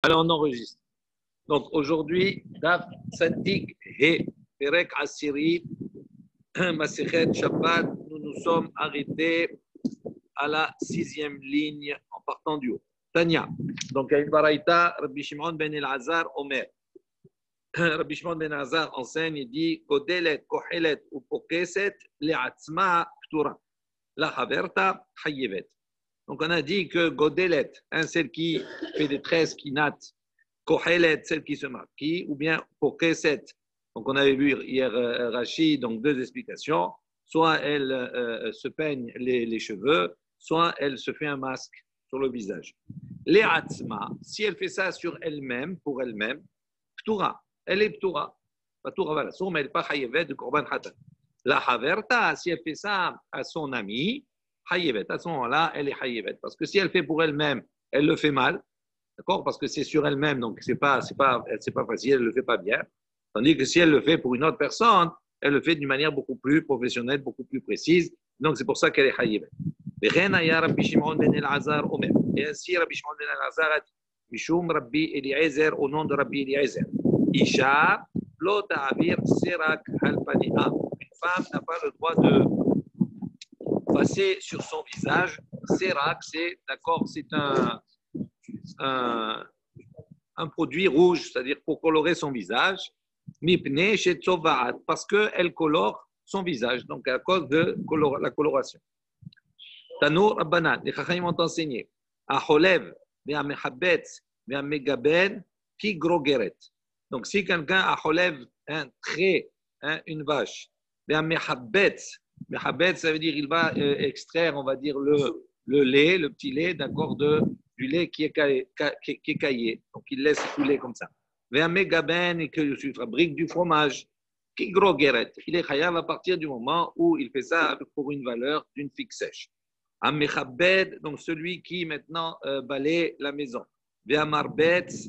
Alors, on enregistre. Donc, aujourd'hui, Daf Tzadik He, Perek Asiri, Masechet Shabbat, nous nous sommes arrêtés à la 6e ligne en partant du haut. Tanya. Donc, il y a une baraïta, Rabbi Shimon ben Elazar, Omer. Rabbi Shimon ben Elazar enseigne, il dit Kodelet, Kohelet ou Pokeset, Le'atzma, Ptura. La Haverta, Hayevet. Donc, on a dit que Godelet, celle qui fait des tresses, qui natte, Kohelet, celle qui se maquille, ou bien Pokeset. Donc, on avait vu hier Rashi, donc deux explications. Soit elle se peigne les cheveux, soit elle se fait un masque sur le visage. Les Atzma, si elle fait ça sur elle-même, pour elle-même, Ptura, elle est Ptura. Ptura, voilà, mais elle n'est pas Hayevet de Korban Hatan. La Haverta, si elle fait ça à son ami, Hayevet. À ce moment-là, elle est Hayevet. Parce que si elle fait pour elle-même, elle le fait mal. D'accord? Parce que c'est sur elle-même, donc c'est pas facile, elle le fait pas bien. Tandis que si elle le fait pour une autre personne, elle le fait d'une manière beaucoup plus professionnelle, beaucoup plus précise. Donc c'est pour ça qu'elle est Hayevet. Et ainsi, Rabbi Shimon ben Elazar a dit, Mishum Rabbi Eliezer, au nom de Rabbi Eliezer. Isha, lo ta'avir serak halpania. Une femme n'a pas le droit de passer sur son visage. Serak, c'est, d'accord, c'est un produit rouge, c'est-à-dire pour colorer son visage. Mipne chez Tzovaat, parce qu'elle colore son visage, donc à cause de la coloration. Tanour Rabbanan, les Chachamim ont enseigné. Aholev, ve'amechabetz, ve'amegaben, ki grogeret. Donc si quelqu'un aholev un trait, une vache, ve'amechabetz, Mehabetz, ça veut dire il va extraire, on va dire, le lait, le petit lait, d'accord, du lait qui est caillé. Donc il laisse couler comme ça. Ve'amegaben, et que tu fabriques du fromage. Qui grogeret. Il est chayav à partir du moment où il fait ça pour une valeur d'une figue sèche. Amechabed, donc celui qui maintenant balaye la maison. Ve'amarbetz,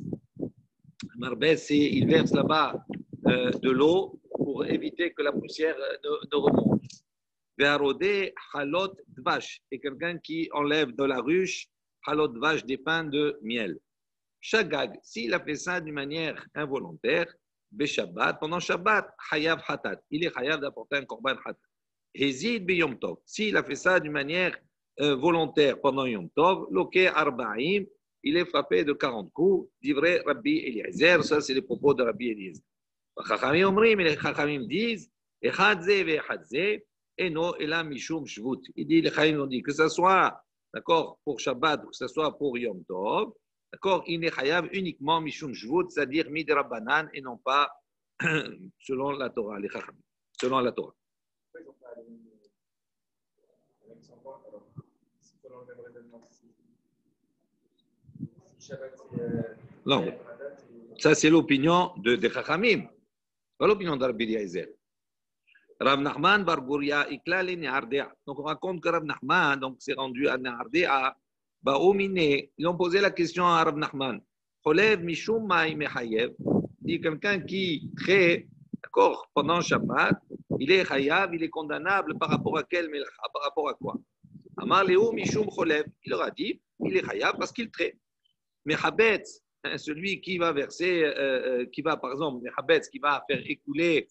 marbetz, c'est il verse là-bas de l'eau pour éviter que la poussière ne remonte. Ve'arodé halot dvash, et quelqu'un qui enlève de la ruche halot dvash, des pains de miel. Shagag, s'il a fait ça d'une manière involontaire, Shabbat, pendant Shabbat, hayav hatat, il est hayav d'apporter un korban hatat. Hezid be Yom Tov, s'il a fait ça d'une manière volontaire pendant Yom Tov, loke arba'im, il est frappé de 40 coups, divrei Rabbi Eliezer, ça c'est les propos de Rabbi Eliezer. Chachamim omrim, les Chachamim disent, echadze ve'echadze, eno elam mishum shvut. Il dit, les Chachamim ont dit que ce soit, d'accord, pour Shabbat ou que ce soit pour Yom Tov, d'accord, il est chayav uniquement mishum shvut, c'est-à-dire midrabanan et non pas selon la Torah, les Chachamim, selon la Torah. Non, ça c'est l'opinion des Chachamim, pas l'opinion d'Rabbi Eliezer. Rav Nachman bar Guria ikla le Ne'ardea. Donc on raconte que Rav Nachman donc s'est rendu à Ne'ardea. Baomine, ils ont posé la question à Rav Nachman. Cholev mishum ma'i mechayev. Dit quelqu'un qui crée, d'accord, pendant Shabbat, il est chayav, il est condamnable par rapport à quel melcha, par rapport à quoi? Amar leu mishum cholev. Il leur a dit, il est chayav parce qu'il crée. Mechabetz, celui qui va verser, qui va par exemple, Mechabetz, qui va faire écouler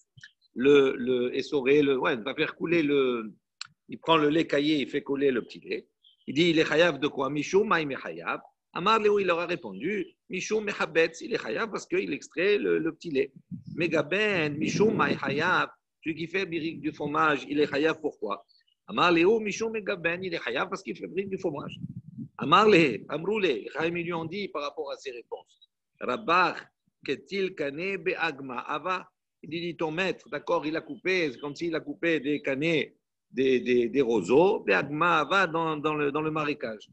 essorer, va faire couler il prend le lait caillé, il fait couler le petit lait. Il dit, il est chayav de quoi? Mishum maï mechayav. Amar Léo, il leur a répondu, Mishum mechabetz, il est chayav parce qu'il extrait le petit lait. Megaben, Mishum maï chayav, celui qui fabrique du fromage, il est chayav pourquoi? Amar Léo, Mishum megaben, il est chayav parce qu'il fabrique du fromage. Amar Léo, Amroulé, les Chaim lui ont dit par rapport à ces réponses. Rabbach, ketil kane be'agma ava. Il dit, ton maître, d'accord, il a coupé, c'est comme s'il a coupé des canets, des roseaux, be'agma ava dans le marécage.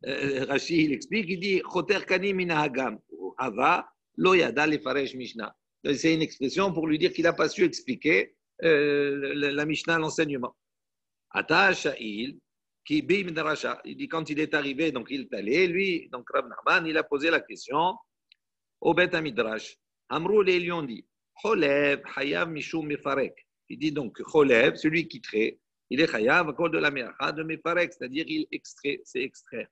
Rashi, il explique, il dit, choter kani mina hagam, ava, lo yada lefaresh mishnah. C'est une expression pour lui dire qu'il n'a pas su expliquer la Mishnah, l'enseignement. Ata sha'il, qui bim darasha. Il dit, quand il est arrivé, donc il est allé, lui, donc Rav Nachman, il a posé la question au Bet HaMidrash. Amrou les lions dit, Cholev hayav mishum mefarek. Il dit donc, Cholev, celui qui crée, il est chayav à cause de la meracha de mefarek, c'est-à-dire il extrait, c'est extraire.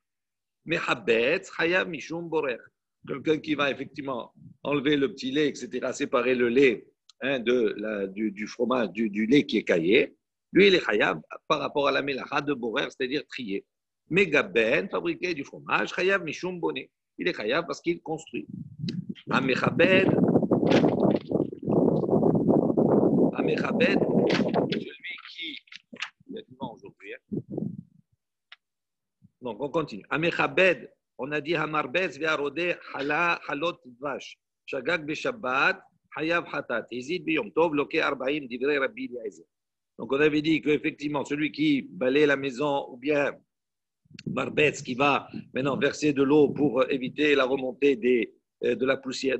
Mehabetz, Hayav Mishum Borer. Quelqu'un qui va effectivement enlever le petit lait, etc., séparer le lait du fromage, du lait qui est caillé, lui, il est Hayav par rapport à la Melacha de Borer, c'est-à-dire trier. Megaben, fabriquer du fromage, Hayav Mishum Boné. Il est Hayav parce qu'il construit. Amechabed, celui qui. Il y a du vent aujourd'hui. Donc, on continue. Amechabed, on a dit Hamarbez ve'arodeh halot vash. Shagag beShabbat, Hayav hatat. Hizid biyom tov, loke 40 divrei Rabbi Eliezer. Donc, on avait dit qu'effectivement, celui qui balaye la maison ou bien Marbetz qui va maintenant verser de l'eau pour éviter la remontée de la poussière.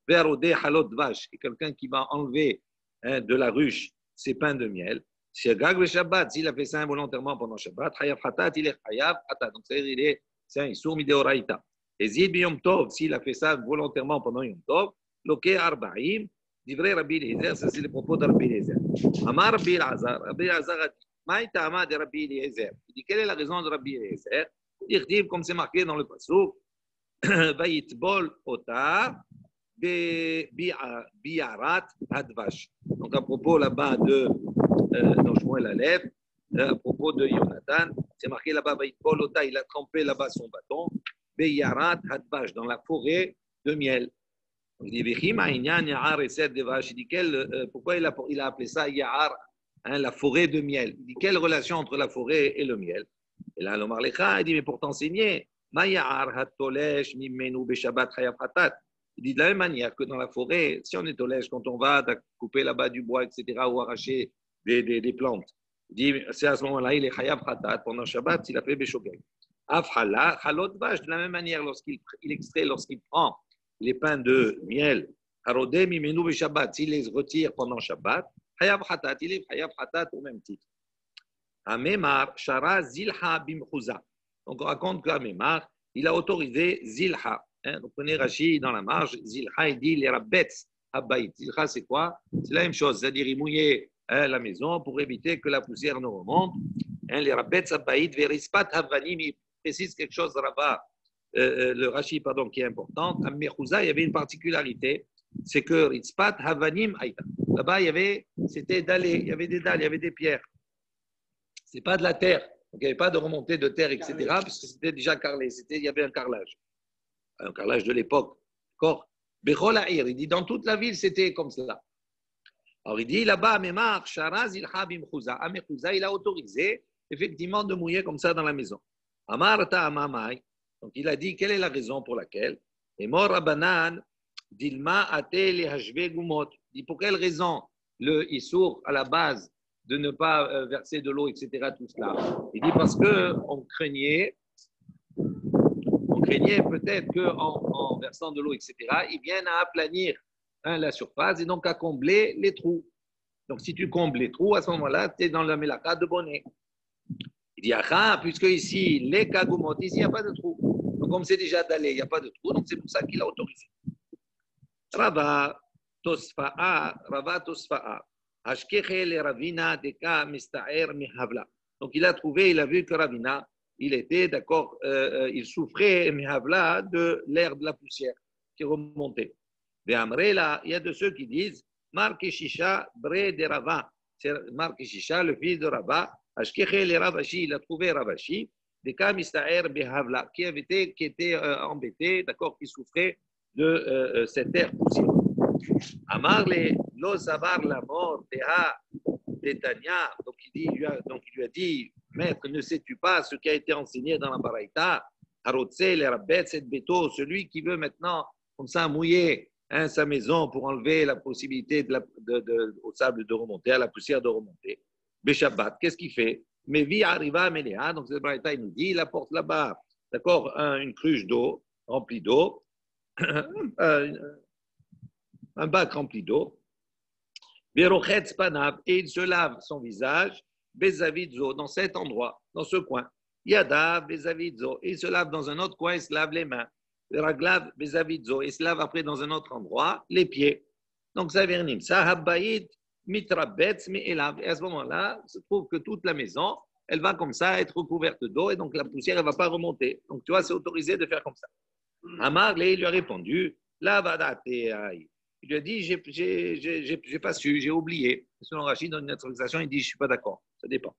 Ve'arodeh halot vash. Et quelqu'un qui va enlever de la ruche ses pains de miel. Shagag beShabbat, s'il a fait ça involontairement pendant Shabbat, Hayav hatat, il est Hayav hatat. Donc, c'est un Issour mideoraita. Et Zid biyom tov, s'il a fait ça volontairement pendant Yom Tov, loke 40, divrei Rabbi Eliezer, ça c'est le propos de Rabbi Eliezer. Amar Rabbi Elazar, Rabbi Elazar a dit, Maï ta'ama de Rabbi Eliezer. Il dit, quelle est la raison de Rabbi Eliezer? Il dit, comme c'est marqué dans le pasuk, Vayitbol ota bi'arat hadvash. Donc, à propos là-bas de Shmuel Aleph, à propos de Jonathan, c'est marqué là-bas, Vayitbol ota, il a trempé là-bas son bâton, bi'arat hadvash, dans la forêt de miel. Il dit, pourquoi il a appelé ça Ya'ar, la forêt de miel? Il dit, quelle relation entre la forêt et le miel? Et là, l'Omar Lecha, il dit, mais pour t'enseigner, il dit de la même manière que dans la forêt, si on est tolèche, quand on va couper là-bas du bois, etc., ou arracher des plantes, il dit, c'est à ce moment-là, il est chayav khatat, pendant Shabbat, il a fait béchogeg. Afhala, chalot vache, de la même manière, lorsqu'il extrait, lorsqu'il prend les pains de miel, harodé mimenu béchabat, s'il les retire pendant Shabbat, chayav khatat, il est chayav khatat au même titre. Amemar, shara zilha bimchuza. Donc, on raconte qu'Amemar, il a autorisé zilha. Donc, prenez Rashi dans la marge, zilha, il dit les rabbetz habayit. Zilha, c'est quoi? C'est la même chose, c'est-à-dire il mouillait la maison pour éviter que la poussière ne remonte. Les rabbetz habayit, verispat havanim, il précise quelque chose là-bas, le Rashi, pardon, qui est important. À Mechouza, il y avait une particularité, c'est que rispat havanim aïta. Là-bas, c'était dallé, il y avait des dalles, il y avait des pierres. C'est pas de la terre. Donc, il n'y avait pas de remontée de terre, etc., parce que c'était déjà carrelé. Il y avait un carrelage de l'époque. D'accord? Bechol Ha'ir, il dit, dans toute la ville, c'était comme cela. Alors, il dit, là-bas, Memar, Sharaz, Ilha, Bimchouza. À Mechouza, il a autorisé, effectivement, de mouiller comme ça dans la maison. Amar Ta'amamai. Donc, il a dit, quelle est la raison pour laquelle? Et Mor Rabanan, Dilma, Ate, le Hashve, Gumot. Il dit, pour quelle raison le Issour, à la base, de ne pas verser de l'eau, etc., tout cela. Il dit parce qu'on craignait peut-être qu'en versant de l'eau, etc., ils viennent à aplanir la surface et donc à combler les trous. Donc, si tu combles les trous, à ce moment-là, tu es dans la mélaka de bonnet. Il dit, puisque ici, les kagumot, ici, il n'y a pas de trou. Donc, comme c'est déjà dallé, il n'y a pas de trou, donc c'est pour ça qu'il a autorisé. Rava Tosfa'a. Donc il a trouvé, il a vu que Ravina, il était d'accord, il souffrait de l'air de la poussière qui remontait. Il y a de ceux qui disent Mar Keshisha bre de Rava, c'est Mar Keshisha, le fils de Rava, il a trouvé Ravashi, qui était embêté, d'accord, qui souffrait de cet air poussière. Amarle lo savar la mort Tania. Donc il lui a dit, maître, ne sais-tu pas ce qui a été enseigné dans la Baraïta? Harotse le rabbet cette béto, celui qui veut maintenant comme ça mouiller sa maison pour enlever la possibilité au sable de remonter, à la poussière de remonter. Beshabbat, qu'est-ce qu'il fait? Mais vi arriva meléa. Donc cette Baraïta il nous dit, il apporte là-bas, d'accord, une cruche d'eau remplie d'eau. Un bac rempli d'eau, et il se lave son visage, Bezavidzo, dans cet endroit, dans ce coin. Yada, Bezavidzo, il se lave dans un autre coin, il se lave les mains. Raglav, Bezavidzo, il se lave après dans un autre endroit, les pieds. Donc ça vernim. Ça, Habbaïd, Mitrabetz, Mi'elav. Et à ce moment-là, il se trouve que toute la maison, elle va comme ça être recouverte d'eau et donc la poussière, elle ne va pas remonter. Donc, tu vois, c'est autorisé de faire comme ça. Amar, il lui a répondu, la vadate. Il lui a dit, j'ai pas su, j'ai oublié. Selon Rachid, dans une autorisation, il dit, je ne suis pas d'accord. Ça dépend.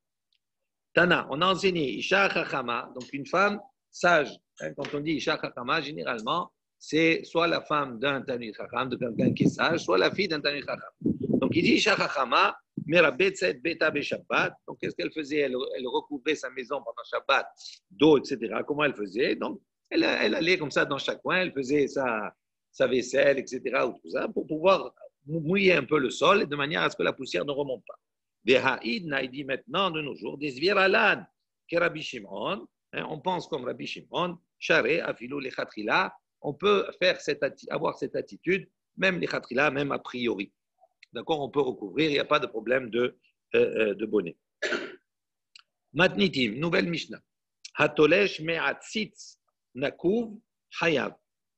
Tana, on a enseigné Isha Chachama, donc une femme sage. Quand on dit Isha Chachama, généralement, c'est soit la femme d'un Tanit Chacham, de quelqu'un qui est sage, soit la fille d'un Tanit Chacham. Donc il dit Isha Chachama, Merabetset Beta Beshabbat. Donc qu'est-ce qu'elle faisait? Elle recouvrait sa maison pendant Shabbat d'eau, etc. Comment elle faisait? Donc elle allait comme ça dans chaque coin, elle faisait sa vaisselle, etc. Ou tout ça, pour pouvoir mouiller un peu le sol de manière à ce que la poussière ne remonte pas. Il dit maintenant, de nos jours, des Zviralan, que Rabbi Shimon, on pense comme Rabbi Shimon, Share, Afilou, les Khatrila, on peut avoir cette attitude, même les Khatrila, même a priori. D'accord, on peut recouvrir, il n'y a pas de problème de bonnet. Matnitim, nouvelle Mishnah. Hatolesh me'atzitz nakuv hayav.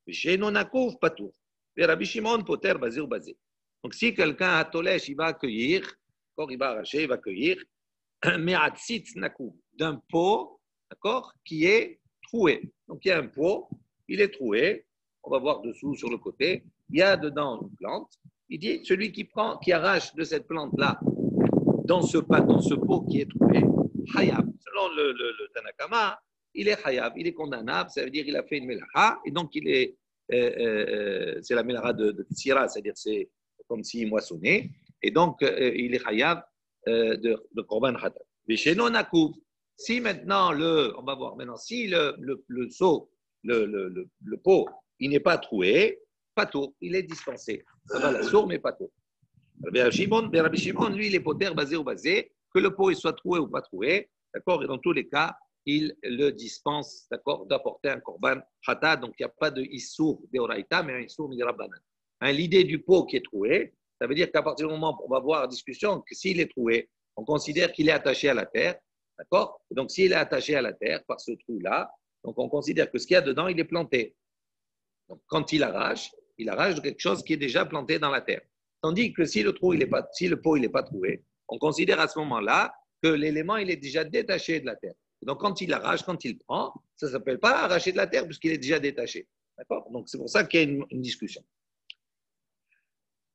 Sheno nakuv patour. Et Rabbi Shimon poter basé ou basé. Donc si quelqu'un hatolesh, il va accueillir, il va arracher, il va cueillir, me'atzitz nakuv, d'un pot, d'accord, qui est troué. Donc il y a un pot, il est troué, on va voir dessous sur le côté, il y a dedans une plante. Il dit, celui qui arrache de cette plante-là, dans ce pot qui est trouvé, hayab. Selon le Tanakama, il est hayab, il est condamnable, ça veut dire qu'il a fait une melacha, et donc il est, c'est la melacha de tsira, c'est-à-dire c'est comme s'il moissonnait, et donc il est hayab de korban hatat. Mais chez non nakuv, si maintenant on va voir maintenant, si le seau, le pot, il n'est pas troué, pas tout, il est dispensé. Ça va la sourd, mais pas tout. Rabbi Shimon, lui, il est poter basé ou basé, que le pot il soit troué ou pas troué, d'accord, et dans tous les cas, il le dispense, d'accord, d'apporter un korban hatat, donc il n'y a pas de issour deoraita, mais un issour midrabanan. L'idée du pot qui est troué, ça veut dire qu'à partir du moment où on va voir en discussion que s'il est troué, on considère qu'il est attaché à la terre, d'accord, donc s'il est attaché à la terre par ce trou-là, donc on considère que ce qu'il y a dedans, il est planté. Donc quand il arrache de quelque chose qui est déjà planté dans la terre. Tandis que si le pot il n'est pas troué, on considère à ce moment-là que l'élément il est déjà détaché de la terre. Donc quand il arrache, quand il prend, ça ne s'appelle pas arracher de la terre puisqu'il est déjà détaché. D'accord? Donc c'est pour ça qu'il y a une discussion.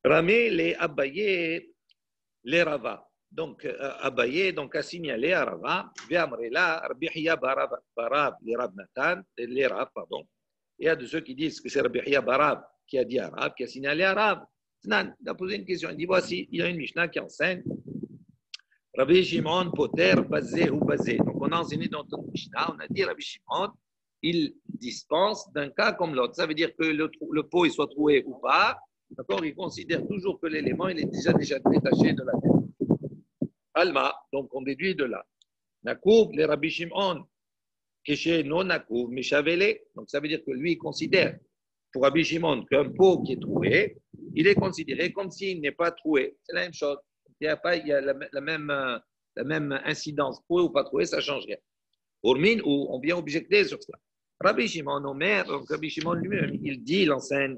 Ramé les Abaye les Rava. Donc Abaye donc a signalé à Rava, Ve'amrela Rabbi Hiya Barab les Rab Natan, les Rab pardon. Il y a de ceux qui disent que c'est Rabbi Hiya Barab qui a dit arabe, qui a signalé arabe. Tnan, il a posé une question. Il dit voici, il y a une Mishnah qui enseigne Rabbi Shimon, Poter, Bazé ou Bazé. Donc on a enseigné dans notre Mishnah, on a dit Rabbi Shimon, il dispense d'un cas comme l'autre. Ça veut dire que le pot il soit troué ou pas. D'accord, il considère toujours que l'élément il est déjà détaché de la terre. Alma, donc on déduit de là. Nakoub, les Rabbi Shimon, Keshe non Nakoub, Mishavele. Donc ça veut dire que lui il considère pour Rabbi Shimon qu'un pot qui est troué, il est considéré comme s'il n'est pas troué. C'est la même chose. Il y a la même incidence. Troué ou pas troué, ça ne change rien. Urmin, où on vient objecter sur cela. Rabbi Shimon, Omer, donc Rabbi Shimon lui-même, il dit, il enseigne,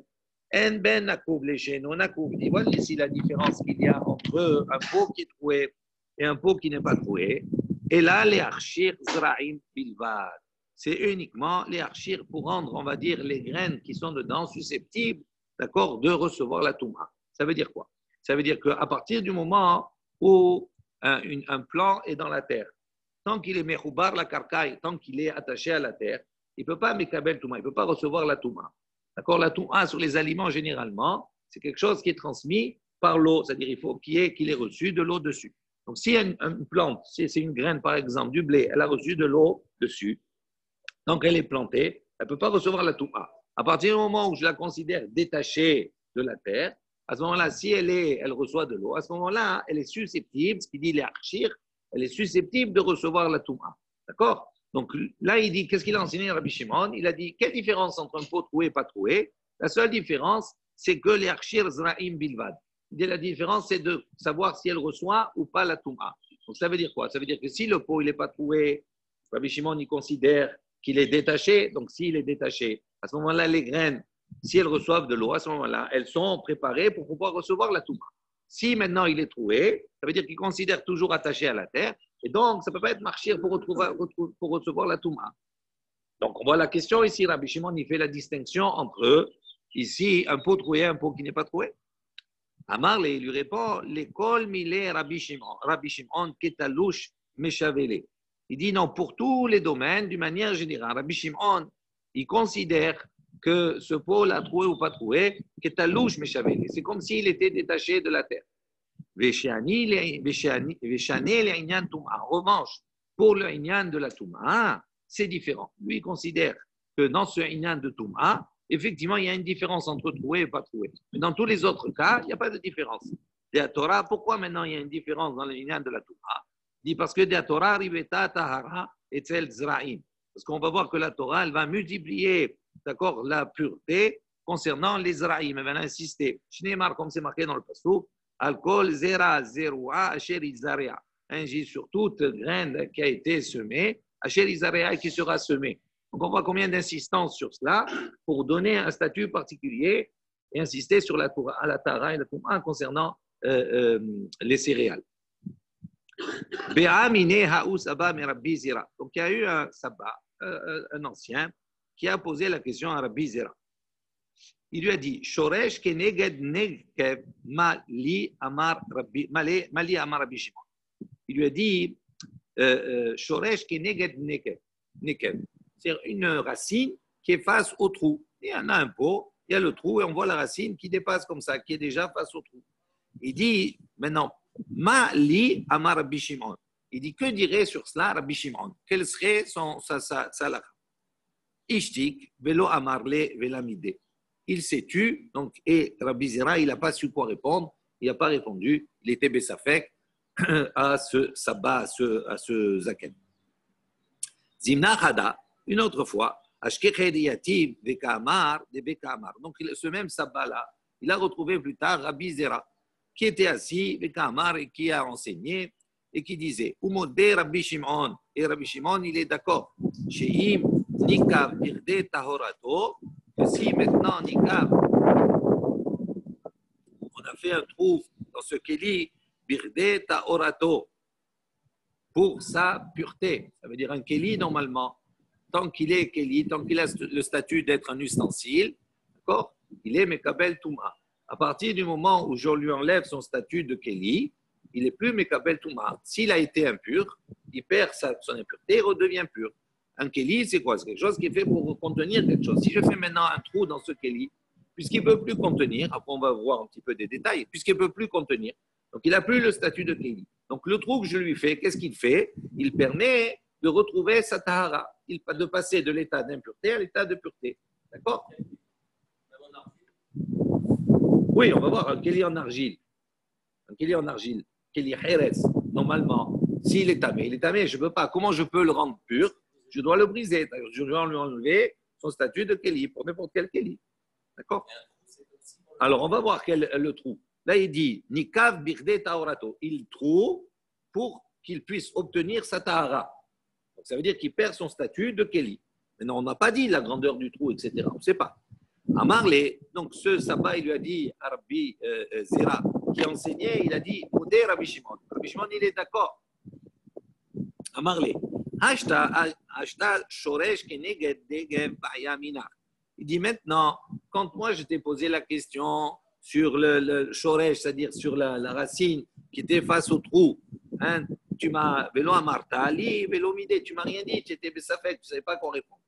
En ben nakuv léché, non nakuv. Il voit ici la différence qu'il y a entre un pot qui est troué et un pot qui n'est pas troué. Et là, les archir zra'im bilvad. C'est uniquement les archir pour rendre, on va dire, les graines qui sont dedans susceptibles, d'accord, de recevoir la touma. Ça veut dire quoi? Ça veut dire qu'à partir du moment où un plant est dans la terre, tant qu'il est mechoubar la karkaï, tant qu'il est attaché à la terre, il ne peut pas mekabel touma, il ne peut pas recevoir la touma. D'accord? La touma sur les aliments, généralement, c'est quelque chose qui est transmis par l'eau, c'est-à-dire il faut qu'il ait reçu de l'eau dessus. Donc, si une plante, si c'est une graine, par exemple, du blé, elle a reçu de l'eau dessus, donc elle est plantée, elle ne peut pas recevoir la touma. À partir du moment où je la considère détachée de la terre, à ce moment-là, si elle reçoit de l'eau, à ce moment-là, elle est susceptible, ce qu'il dit les archir, elle est susceptible de recevoir la touma. D'accord? Donc là, il dit, qu'est-ce qu'il a enseigné à Rabbi Shimon? Il a dit, quelle différence entre un pot troué et pas troué? La seule différence, c'est que les archir zra'im bilvad. La différence, c'est de savoir si elle reçoit ou pas la touma. Donc ça veut dire quoi? Ça veut dire que si le pot il n'est pas troué, Rabbi Shimon il considère qu'il est détaché. Donc s'il est détaché, à ce moment-là, les graines, si elles reçoivent de l'eau, à ce moment-là, elles sont préparées pour pouvoir recevoir la touma. Si maintenant il est troué, ça veut dire qu'il considère toujours attaché à la terre. Et donc, ça ne peut pas être marchir pour recevoir la Touma. Donc, on voit la question ici. Rabbi Shimon, il fait la distinction entre, ici, un pot troué et un pot qui n'est pas troué. Amar, il lui répond, l'école milé Rabbi Shimon, ketalouche meshavele. Il dit non, pour tous les domaines, d'une manière générale, Rabbi Shimon, il considère que ce pot l'a troué ou pas troué, ketalouche meshavele. C'est comme s'il était détaché de la terre. En revanche, pour le inyan de la Touma, c'est différent. Lui, il considère que dans ce inyan de Touma, effectivement, il y a une différence entre troué et pas troué. Mais dans tous les autres cas, il n'y a pas de différence. La Torah, pourquoi maintenant il y a une différence dans le inyan de la Touma? Il dit parce que la Torah, ribeta tahara et tel zra'im. Parce qu'on va voir que la Torah, elle va multiplier, d'accord, la pureté concernant les zra'im. Elle va insister. Shneimar, comme c'est marqué dans le passou, alcool zera zeroua asher izarea. J'ai sur toute graine qui a été semée, asher izarea qui sera semée. Donc on voit combien d'insistance sur cela pour donner un statut particulier et insister sur la Torah, la Tara et la Touma concernant les céréales. Donc il y a eu un sabbat, un ancien, qui a posé la question à Rabbi Zera. Il lui a dit, Shoresh keneged nekev mali amar Rabbi Shimon. Il lui a dit, Shoresh keneged nekev. C'est une racine qui est face au trou. Il y en a un pot, il y a le trou et on voit la racine qui dépasse comme ça, qui est déjà face au trou. Il dit maintenant, mali amar Rabbi Shimon. Il dit, que dirait sur cela Rabbi Shimon? Quel serait sa lacha? Ishtik velo amarle velamide. Il s'est tu, donc, et Rabbi Zera, il n'a pas su quoi répondre, il n'a pas répondu, il était bessafek à ce sabbat, à ce zaken. Zimna Chada, une autre fois, Ashkechediyativ Vekamar, de Bekamar. Donc, ce même sabbat-là, il a retrouvé plus tard Rabbi Zera, qui était assis, Vekamar, et qui a enseigné, et qui disait, Umode Rabbi Shimon, et Rabbi Shimon, il est d'accord, Sheim Nikav Birde Tahorato, que si maintenant Nikav, on a fait un trou dans ce Keli, Birde Tahorato, pour sa pureté. Ça veut dire un Keli, normalement, tant qu'il est Keli, tant qu'il a le statut d'être un ustensile, d'accord, il est Mekabel Touma. À partir du moment où je lui enlève son statut de Keli, il n'est plus Mekabel Touma. S'il a été impur, il perd son impureté et redevient pur. Un Keli, c'est quoi? C'est quelque chose qui est fait pour contenir quelque chose. Si je fais maintenant un trou dans ce Keli, puisqu'il ne peut plus contenir, après on va voir un petit peu des détails, puisqu'il ne peut plus contenir, donc il n'a plus le statut de Keli. Donc le trou que je lui fais, qu'est-ce qu'il fait? Il permet de retrouver sa tahara, de passer de l'état d'impureté à l'état de pureté. D'accord? Oui, on va voir un Keli en argile. Un Keli en argile, Keli Heres, normalement, s'il est tamé, je ne peux pas. Comment je peux le rendre pur? Je dois le briser. Je dois lui enlever son statut de Keli, pour n'importe quel Keli. D'accord? Alors, on va voir le trou. Là, il dit Nikav birde taorato. Il trouve pour qu'il puisse obtenir sa tahara. Donc, ça veut dire qu'il perd son statut de Keli. Maintenant, on n'a pas dit la grandeur du trou, etc. On ne sait pas. Amarle, donc ce sabbat, il lui a dit à Rabbi Zera, qui enseignait, il a dit Modé Rabbi Shimon. Rabbi Shimon, il est d'accord. Amarle, Hashta Shoresh Keneged Degev Bayamina. Il dit maintenant, quand moi je t'ai posé la question sur le shoresh, c'est-à-dire sur la racine qui était face au trou, hein, tu m'as vélo amarta ali, vélo midé, tu m'as rien dit, tu étais bessafek, tu ne savais pas quoi répondre.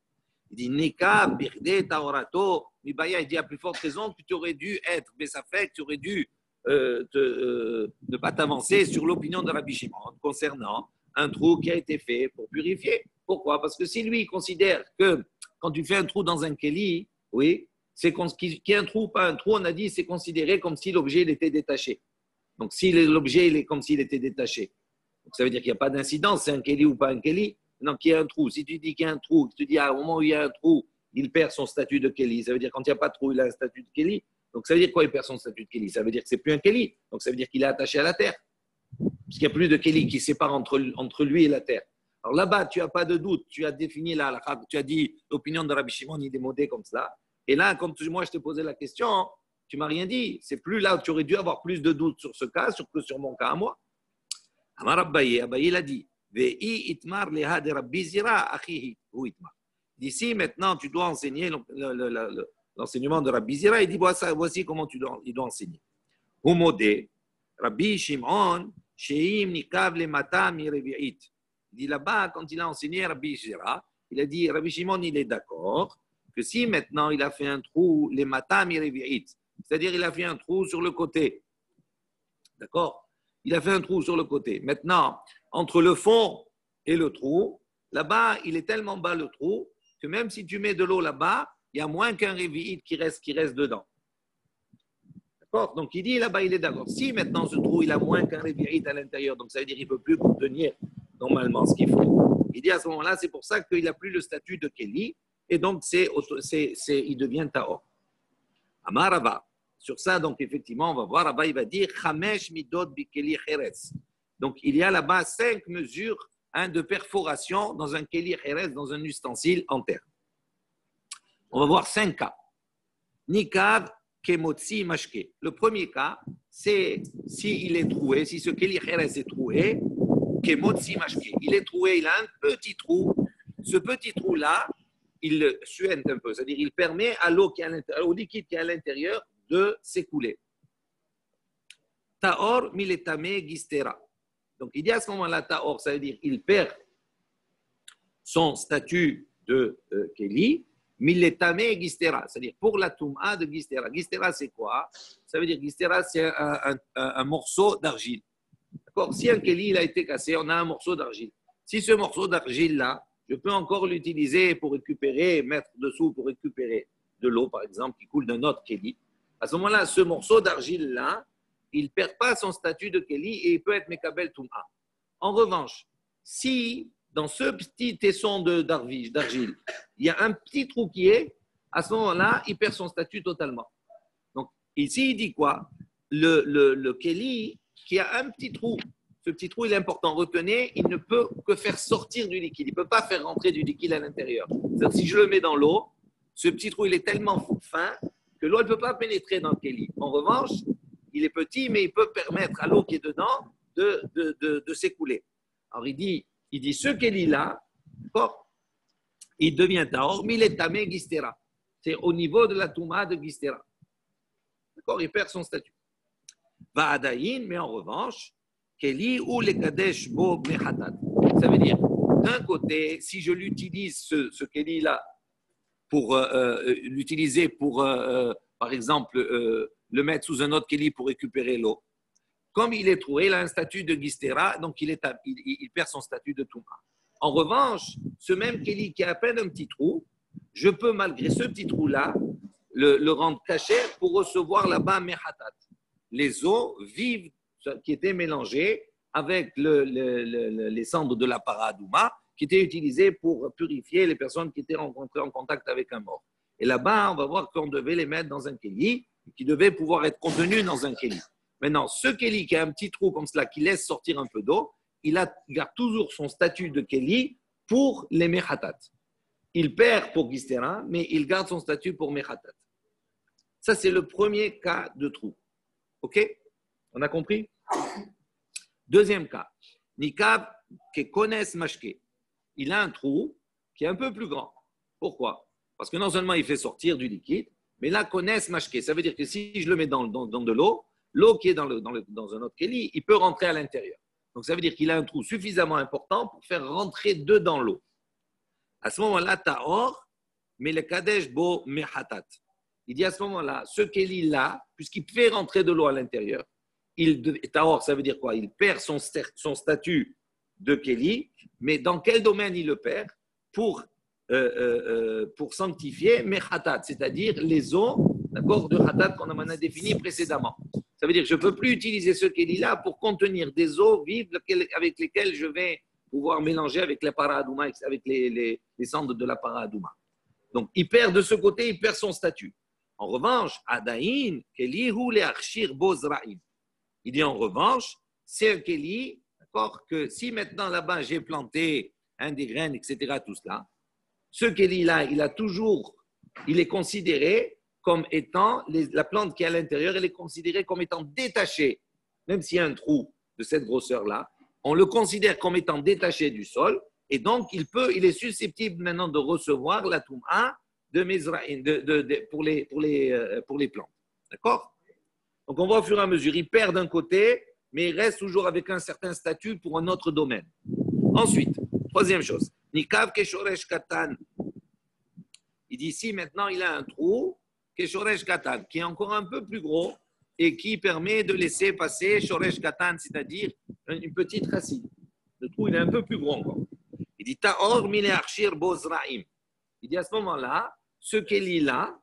Il dit Nika, birde, taorato, mibaya, il dit à plus forte raison que tu aurais dû être bessafek, tu aurais dû ne pas t'avancer sur l'opinion de Rabbi Shimon concernant un trou qui a été fait pour purifier. Pourquoi? Parce que si lui considère que quand tu fais un trou dans un keli, oui, c'est qu'il y a un trou ou pas un trou, on a dit c'est considéré comme si l'objet il était détaché. Donc si l'objet il est comme s'il était détaché, donc ça veut dire qu'il n'y a pas d'incidence, c'est un keli ou pas un keli. Non, qu'il y a un trou. Si tu dis qu'il y a un trou, tu dis à un moment où il y a un trou, il perd son statut de keli. Ça veut dire quand il n'y a pas de trou, il a un statut de keli. Donc ça veut dire quoi, il perd son statut de keli? Ça veut dire que c'est plus un keli. Donc ça veut dire qu'il est attaché à la terre. Parce qu'il n'y a plus de keli qui sépare entre lui et la terre. Alors là-bas, tu n'as pas de doute, tu as défini tu as dit l'opinion de Rabbi Shimon, il est démodé comme cela. Et là, quand moi je t'ai posé la question, tu ne m'as rien dit. C'est plus là où tu aurais dû avoir plus de doutes sur ce cas que sur mon cas à moi. Amar Abaye, il a dit, D'ici maintenant, tu dois enseigner l'enseignement de Rabbi Zira. Il dit voici comment il doit enseigner. Humodé, Rabbi Shimon, Sheim Nikav le Mata Mirevi'it. Il dit là-bas, quand il a enseigné Rabbi Zira, il a dit Rabbi Shimon, il est d'accord que si maintenant il a fait un trou, les Mata Mirevi'it, c'est-à-dire il a fait un trou sur le côté. D'accord? Il a fait un trou sur le côté. Maintenant, entre le fond et le trou, là-bas, il est tellement bas le trou que même si tu mets de l'eau là-bas, il y a moins qu'un révi'it qui reste dedans. D'accord? Donc, il dit là-bas, il est d'accord. Si maintenant ce trou, il a moins qu'un révi'it à l'intérieur, donc ça veut dire qu'il ne peut plus contenir normalement ce qu'il faut. Il dit à ce moment-là, c'est pour ça qu'il n'a plus le statut de Kéli, et donc il devient Taor. Amar Rava. Sur ça, donc effectivement, on va voir, là-bas, il va dire Chamesh midot bikeli cheres. Donc, il y a là-bas 5 mesures de perforation dans un keli cheres, dans un ustensile en terre. On va voir 5 cas. Nikav kemotzi mashke. Le premier cas, c'est s'il est troué, si ce keli cheres est troué, kemotzi mashke. Il est troué, il a un petit trou. Ce petit trou-là, il le suinte un peu, c'est-à-dire il permet à l'eau qui est à l'intérieur, au liquide qui est à l'intérieur, de s'écouler. Taor miletame gistera. Donc il dit à ce moment-là, Taor, ça veut dire il perd son statut de Kéli, miletame gistera, c'est-à-dire pour la Touma de gistera. Gistera, c'est quoi? Ça veut dire gistera, c'est un morceau d'argile. D'accord? Si un Kéli il a été cassé, on a un morceau d'argile. Si ce morceau d'argile-là, je peux encore l'utiliser pour récupérer, mettre dessous pour récupérer de l'eau, par exemple, qui coule d'un autre Kéli. À ce moment-là, ce morceau d'argile-là, il ne perd pas son statut de Kéli et il peut être Mekabel Touma. En revanche, si dans ce petit tesson d'argile, il y a un petit trou qui est, à ce moment-là, il perd son statut totalement. Donc, ici, il dit quoi? Le Kéli qui a un petit trou, ce petit trou, il est important. Retenez, il ne peut que faire sortir du liquide. Il ne peut pas faire rentrer du liquide à l'intérieur. C'est-à-dire, si je le mets dans l'eau, ce petit trou, il est tellement fin que l'eau ne peut pas pénétrer dans le Kéli. En revanche, il est petit, mais il peut permettre à l'eau qui est dedans de s'écouler. Alors, il dit ce Kéli-là, d'accord, il devient Taor, mais il est Tamé Gistera. C'est au niveau de la Touma de Gistera. D'accord, il perd son statut. Va Adaïn, mais en revanche, Kéli ou les Kadesh Bo Mechatat. Ça veut dire, d'un côté, si je l'utilise, ce Kéli-là, pour l'utiliser pour, par exemple, le mettre sous un autre Kéli pour récupérer l'eau. Comme il est troué, il a un statut de Gistera, donc il perd son statut de Touma. En revanche, ce même Kéli qui a à peine un petit trou, je peux, malgré ce petit trou-là, le rendre caché pour recevoir là-bas Mechatat. Les eaux vives qui étaient mélangées avec les cendres de la paradouma, qui étaient utilisées pour purifier les personnes qui étaient rencontrées en contact avec un mort. Et là-bas, on va voir qu'on devait les mettre dans un kéli, qui devait pouvoir être contenu dans un kéli. Maintenant, ce kéli qui a un petit trou comme cela, qui laisse sortir un peu d'eau, il garde toujours son statut de kéli pour les mechatat. Il perd pour Gistera, mais il garde son statut pour mechatat. Ça, c'est le premier cas de trou. OK? On a compris? Deuxième cas. Nikav ke kones mashke. Il a un trou qui est un peu plus grand. Pourquoi? Parce que non seulement il fait sortir du liquide, mais là, connaissent mashke. Ça veut dire que si je le mets dans de l'eau, l'eau qui est dans un autre kéli, il peut rentrer à l'intérieur. Donc ça veut dire qu'il a un trou suffisamment important pour faire rentrer dedans l'eau. À ce moment-là, Taor, mais le Kadesh Bo Mehatat. Il dit à ce moment-là, ce kéli-là, puisqu'il fait rentrer de l'eau à l'intérieur, Taor, ça veut dire quoi? Il perd son statut de Kéli, mais dans quel domaine il le perd? Pour sanctifier Mechatat, c'est-à-dire les eaux, d'accord, de Hatat qu'on a défini précédemment. Ça veut dire que je ne peux plus utiliser ce Kéli-là pour contenir des eaux vives avec lesquelles je vais pouvoir mélanger avec la paradouma, avec les cendres de la paradouma. Donc, il perd de ce côté, il perd son statut. En revanche, Adaïn, Kéli, ou les Archir Bozraïn. Il dit en revanche, c'est un Kéli, d'accord, que si maintenant là-bas j'ai planté des graines, etc., tout cela, ce Kéli-là, il est considéré comme étant, la plante qui est à l'intérieur, elle est considérée comme étant détachée, même s'il y a un trou de cette grosseur-là, on le considère comme étant détaché du sol, et donc il est susceptible maintenant de recevoir la Toum'a de Mizra'im, pour les plantes. D'accord? Donc on voit au fur et à mesure, il perd d'un côté, mais il reste toujours avec un certain statut pour un autre domaine. Ensuite, troisième chose, Nikav Keshoresh Katan. Il dit ici, maintenant, il a un trou, Keshoresh Katan, qui est encore un peu plus gros et qui permet de laisser passer Shoresh Katan, c'est-à-dire une petite racine. Le trou, il est un peu plus gros encore. Il dit Ta'or mine arshir bozraim. Il dit à ce moment-là, ce Kéli-là,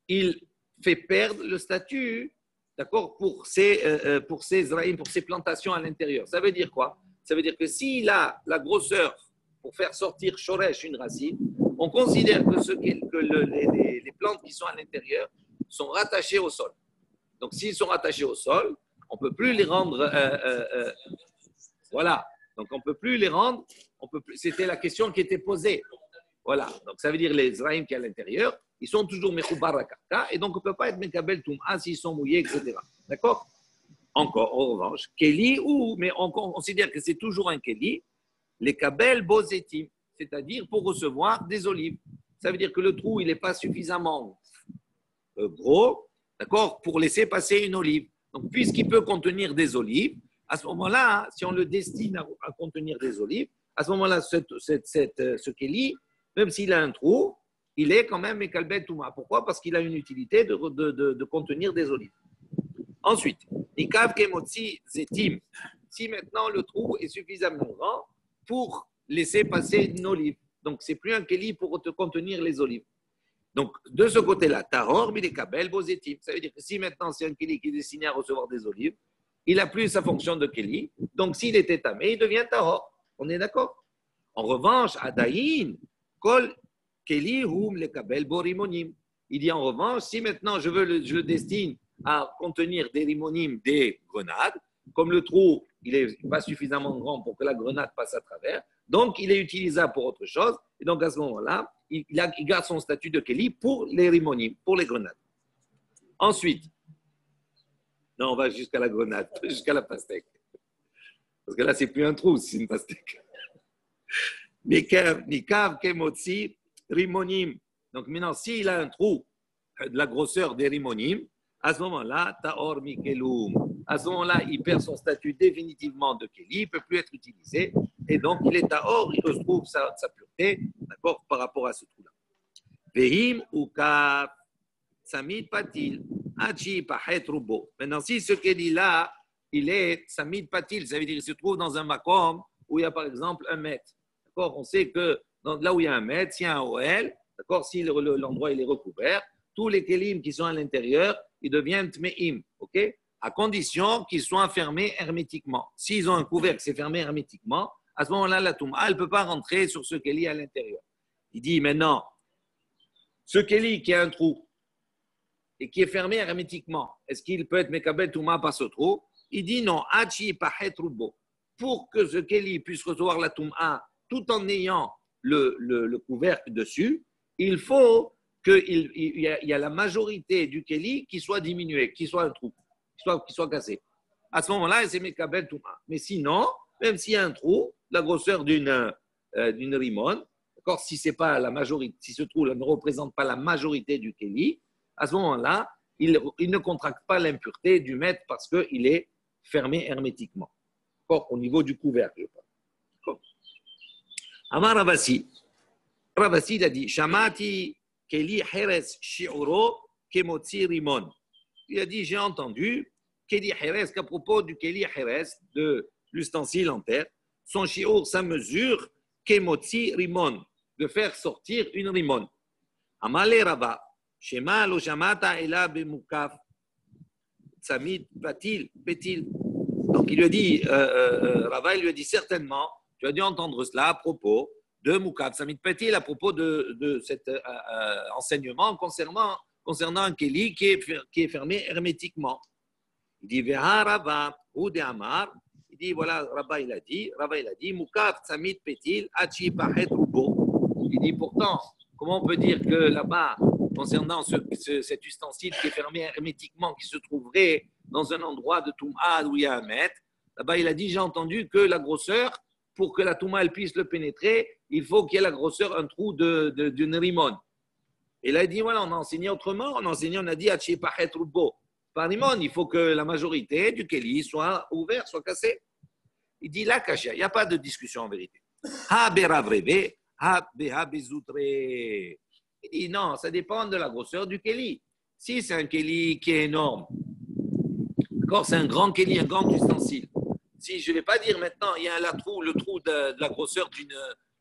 il fait perdre le statut, d'accord, pour ces zraim, pour ces plantations à l'intérieur. Ça veut dire quoi? Ça veut dire que s'il a la grosseur pour faire sortir Shoresh, une racine, on considère que les plantes qui sont à l'intérieur sont rattachées au sol. Donc, s'ils sont rattachés au sol, on ne peut plus les rendre. Voilà. Donc, on ne peut plus les rendre. C'était la question qui était posée. Voilà. Donc, ça veut dire les Zraïm qui sont à l'intérieur, ils sont toujours Mechoubar à Karka, et donc on ne peut pas être Mekabel Toum'a s'ils sont mouillés, etc. D'accord? Encore, en revanche, Kéli, mais on considère que c'est toujours un Kéli, les Kabel Bozetim, c'est-à-dire pour recevoir des olives. Ça veut dire que le trou, il n'est pas suffisamment gros, d'accord, pour laisser passer une olive. Donc, puisqu'il peut contenir des olives, à ce moment-là, si on le destine à contenir des olives, à ce moment-là, ce Kéli, même s'il a un trou, il est quand même Mekalbet Touma. Pourquoi? Parce qu'il a une utilité de contenir des olives. Ensuite, Nikav Kemotzi Zetim. Si maintenant le trou est suffisamment grand pour laisser passer une olive, donc c'est plus un Kéli pour te contenir les olives. Donc, de ce côté-là, Tahor, Milekabel, Bozetim. Ça veut dire que si maintenant c'est un Kéli qui est destiné à recevoir des olives, il n'a plus sa fonction de Kéli. Donc, s'il était tamé, il devient Tahor. On est d'accord? En revanche, Adaïn, Kol Kéli, Hum, Lekabel, Borimonim. Il dit en revanche, si maintenant je le destine à contenir des rimonim, des grenades, comme le trou, il n'est pas suffisamment grand pour que la grenade passe à travers, donc il est utilisable pour autre chose. Et donc, à ce moment-là, il garde son statut de Kéli pour les rimonim, pour les grenades. Ensuite, non, on va jusqu'à la grenade, jusqu'à la pastèque. Parce que là, c'est plus un trou, c'est une pastèque. Nikav, Kemotzi, rimonim. Donc maintenant, s'il a un trou de la grosseur des rimonim, à ce moment-là, Taor Mikelum. À ce moment-là, il perd son statut définitivement de Kéli, il ne peut plus être utilisé. Et donc, il est Taor, il retrouve sa pureté, d'accord, par rapport à ce trou-là. Vehim ou Kaf, Samid Patil, Hachi Pahet Rubo. Maintenant, si ce Kéli-là, il est Samid Patil, ça veut dire qu'il se trouve dans un makom où il y a par exemple 1 mètre. D'accord, on sait que là où il y a 1 mètre, s'il y a un OL, d'accord, si l'endroit il est recouvert, tous les kélim qui sont à l'intérieur, ils deviennent tmeim, ok? À condition qu'ils soient fermés hermétiquement. S'ils ont un couvercle, c'est fermé hermétiquement, à ce moment-là, la touma, elle ne peut pas rentrer sur ce kéli à l'intérieur. Il dit maintenant, ce kéli qui a un trou et qui est fermé hermétiquement, est-ce qu'il peut être mekabel touma par ce trou? Il dit non, hachi pahet rubo. Pour que ce kéli puisse recevoir la touma tout en ayant le couvercle dessus, il faut qu'il y a la majorité du kéli qui soit diminuée, qui soit un trou, qui soit cassé. À ce moment-là, c'est Mekabel Touma. Mais sinon, même s'il y a un trou, la grosseur d'une rimone, d'accord, si c'est pas la majorité, si ce trou ne représente pas la majorité du kéli, à ce moment-là, il ne contracte pas l'impureté du maître parce qu'il est fermé hermétiquement. D'accord, au niveau du couvercle. Amar Ravasi. Ravasi il a dit Shamati Keli Heres Shi'uro Kemotzi Rimon. Il a dit j'ai entendu Keli Heres qu'à propos du Keli Heres, de l'ustensile en terre, son shi'ur, sa mesure, Kemotzi Rimon, de faire sortir une rimon. Amale Rava, Shema lo Shamata Ela Bemukaf, Samid Patil, Petil. Donc il lui a dit, Rava, il lui a dit certainement, tu as dû entendre cela à propos de Mukaf, Samid Patil, à propos de cet enseignement concernant un Kéli qui est fermé hermétiquement. Il dit, Veha Rava, ou de Amar, il dit, voilà, Rava il a dit, Mukaf, Samid Patil, Hachi Pahet Rubo. Il dit, pourtant, comment on peut dire que là-bas, concernant cet ustensile qui est fermé hermétiquement, qui se trouverait dans un endroit de Toum'a où il y a 1 mètre, Là-bas, il a dit, j'ai entendu que la grosseur, pour que la touma elle puisse le pénétrer, il faut qu'il y ait la grosseur, un trou d'une rimon. Et là, il dit, voilà, on a enseigné autrement. On a enseigné, on a dit, par rimon, il faut que la majorité du keli soit ouvert, soit cassé. Il dit, là, kashia, il n'y a pas de discussion en vérité. Ha beravreve, ha beha bezoutre. Il dit, non, ça dépend de la grosseur du keli. Si c'est un keli qui est énorme, d'accord, c'est un grand keli, un grand ustensile. Si je ne vais pas dire maintenant, il y a le trou de la grosseur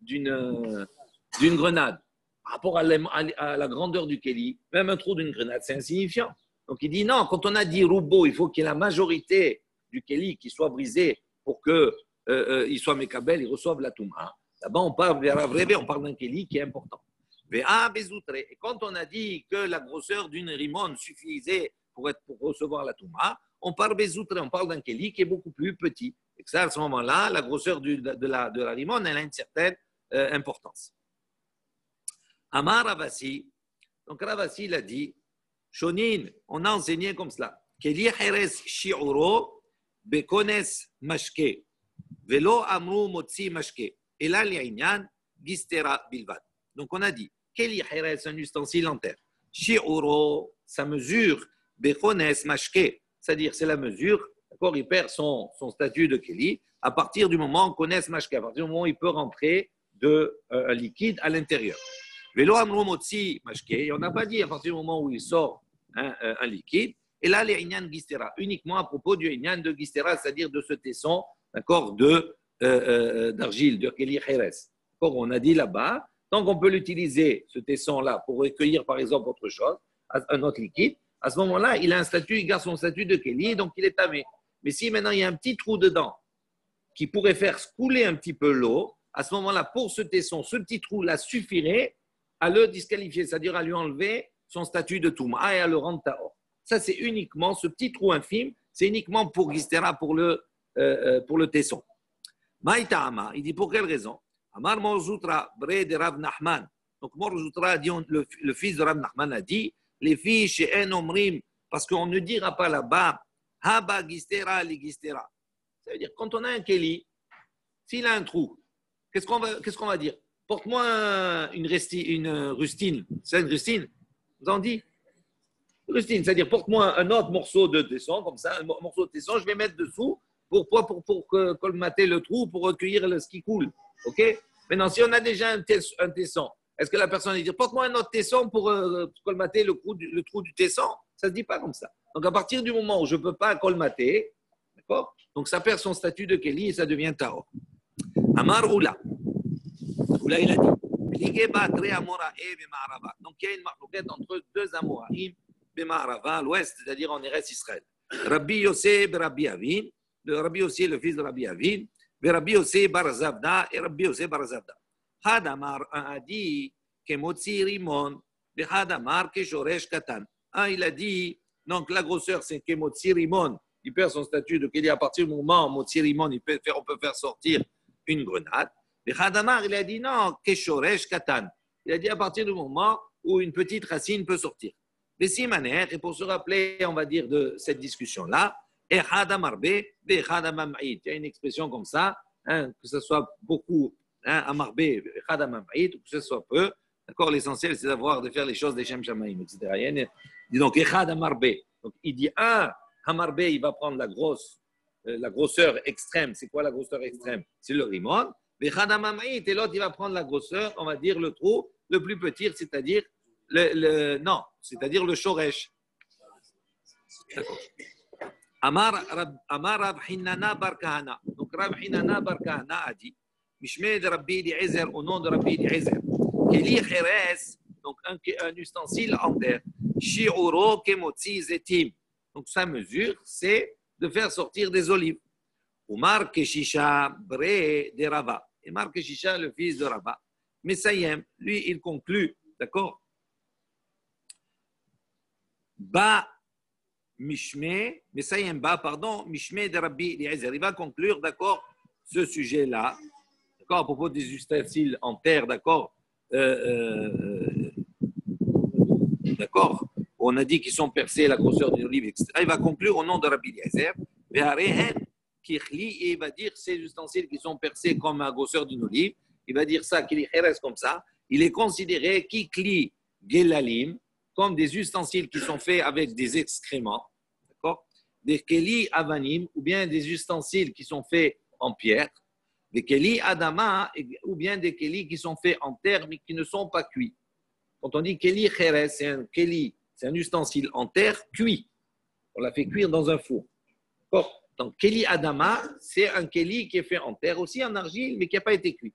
d'une grenade. Par rapport à la grandeur du keli, même un trou d'une grenade, c'est insignifiant. Donc il dit non, quand on a dit roubo, il faut qu'il y ait la majorité du keli qui soit brisé pour qu'il soit mékabel, il reçoive la touma. Là-bas, on parle d'un keli qui est important. Et quand on a dit que la grosseur d'une rimon suffisait pour recevoir la touma, on parle bezoutre, on parle d'un keli qui est beaucoup plus petit. Et que ça, à ce moment-là, la grosseur de la rimon, elle a une certaine importance. Amar Ravasi, donc Ravasi l'a dit, Shonin, on a enseigné comme cela. Keli Heres Shi'uro Bekones Mashke, Velo Amru Motsi Mashke, et là, l'Inyan Gistera Bilvad. Donc on a dit, Keli Heres, un ustensile en terre. Shi'uro, sa mesure, Bekones Mashke, c'est-à-dire c'est la mesure, d'accord, il perd son statut de Keli à partir du moment où on connaît Mashke, à partir du moment où il peut rentrer un liquide à l'intérieur. Velo amru motzi mashke, on n'a pas dit à partir du moment où il sort un liquide. Et là, les inyan gistera, uniquement à propos du inyan de gistera, c'est-à-dire de ce tesson, d'accord, d'argile, de keli cheres. On a dit là-bas, tant qu'on peut l'utiliser, ce tesson-là, pour recueillir par exemple autre chose, un autre liquide, à ce moment-là, il a un statut, il garde son statut de keli, donc il est tamé. Mais si maintenant il y a un petit trou dedans qui pourrait faire couler un petit peu l'eau, à ce moment-là, pour ce tesson, ce petit trou-là suffirait à le disqualifier, c'est-à-dire à lui enlever son statut de Touma et à le rendre Tahor. Ça, c'est uniquement, ce petit trou infime, c'est uniquement pour Gistera, pour le tesson. Maïta'ama, il dit pour quelle raison? Amar Morzoutra, Bre de Rav Nachman. Donc Morzoutra, le fils de Rav Nachman a dit, les filles chez En Omrim, parce qu'on ne dira pas là-bas, Haba Gistera, li Gistera. Ça veut dire, quand on a un Keli, s'il a un trou, qu'est-ce qu'on va dire? Porte-moi une rustine. C'est une rustine? Vous en dites? Rustine, c'est-à-dire porte-moi un autre morceau de tesson, comme ça, un morceau de tesson, je vais mettre dessous pour colmater le trou, pour recueillir ce qui coule. OK? Maintenant, si on a déjà un tesson, est-ce que la personne va dire porte-moi un autre tesson pour colmater le trou du tesson? Ça ne se dit pas comme ça. Donc, à partir du moment où je ne peux pas colmater, d'accord? Donc, ça perd son statut de Keli et ça devient Tao. Amar Oula. Oula, il a dit. Donc, il y a une marloquette entre deux Amoraïm, à l'ouest, c'est-à-dire en Eretz Israël. Rabbi Yossé, Rabbi Avin, Rabbi Yossé, le fils de Rabbi Avin, Rabbi Yossé Bar Zavda et Rabbi Yossé Bar Zavda. Hadamar a dit que Motzi Rimon, de Hadamar que Shoresh Katan. Il a dit, donc la grosseur, c'est que Motzi Rimon, il perd son statut de qu'il y a à partir du moment où Motzi Rimon, on peut faire sortir une grenade. Et Hadamar, il a dit non, Keshoresh Katan. Il a dit à partir du moment où une petite racine peut sortir. Les Simaner, et pour se rappeler, on va dire, de cette discussion-là, il y a une expression comme ça, que ce soit beaucoup, Amarbe, que ce soit peu. D'accord, l'essentiel, c'est de faire les choses des Shem Shamaim, etc. Il dit donc, donc il dit, Hamarbe, il va prendre la grosseur extrême. C'est quoi la grosseur extrême? C'est le rimon. Et l'autre, il va prendre la grosseur, on va dire le trou le plus petit, c'est-à-dire c'est-à-dire le shoresh. D'accord. Amar Rab Hinana Bar Kahana. Donc Rab Hinana Bar Kahana a dit, Mishmeh de Rabbi Eliezer, au nom de Rabbi Eliezer, Keli Cheres, donc un ustensile en terre, Shi'uro Kemotzi Zetim. Donc sa mesure, c'est de faire sortir des olives. Umar Keshisha Bre de Rava. Et Mar Keshisha, le fils de Rava. Messayem, lui, il conclut, d'accord? Ba Mishmeh, Messayem Ba, pardon, Mishmeh de Rabbi Eliezer. Il va conclure, d'accord, ce sujet-là, d'accord, à propos des ustensiles en terre, d'accord, d'accord, on a dit qu'ils sont percés, la grosseur d'une olive, etc. Il va conclure au nom de Rabbi Eliezer. Kirli, et il va dire ces ustensiles qui sont percés comme la grosseur d'une olive, il va dire ça, qu'il reste comme ça. Il est considéré Kikli Gelalim, comme des ustensiles qui sont faits avec des excréments, d'accord? Des Keli Avanim, ou bien des ustensiles qui sont faits en pierre, des Keli Adama, ou bien des Keli qui sont faits en terre, mais qui ne sont pas cuits. Quand on dit Keli Cheres, c'est un Keli, c'est un ustensile en terre cuit. On l'a fait cuire dans un four. D'accord? Donc, Keli Adama, c'est un Keli qui est fait en terre, aussi en argile, mais qui n'a pas été cuit.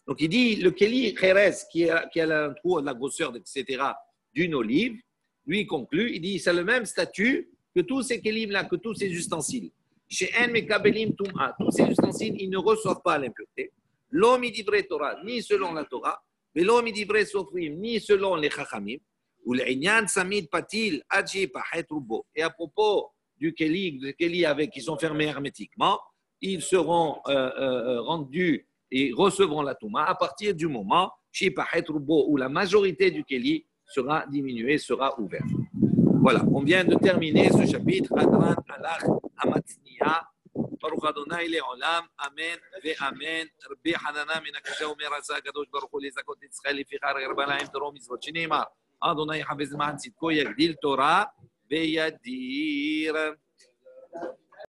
Donc, il dit le Keli Cheres, qui a un trou de la grosseur, etc., d'une olive, lui, il conclut, il dit c'est le même statut que tous ces Kelim-là, que tous ces ustensiles. Chez En Mekabelim Tum'a, tous ces ustensiles, ils ne reçoivent pas l'impureté. L'homme idivre Torah, ni selon la Torah, mais l'homme idivre Sofrim, ni selon les Chachamim, ou l'Inyan Samid Patil, Adji Pahet Rubo. Et à propos du Keli avec qui sont fermés hermétiquement, ils seront rendus et recevront la Touma à partir du moment où la majorité du Keli sera diminuée, sera ouverte. Voilà, on vient de terminer ce chapitre. Adran Alach Amatzniya. Baruch Adonai Le'olam. Amen ve Amen. Rabbi Hanana min HaKasha Omer Asa Kadosh Baruch Hu Lezakot Yitzchak Lefichar Yarba Laim Torah Mitzvot Shnimar. Adonai Chavez Ma'an Tzidko Yagdil Torah ve'Yadir.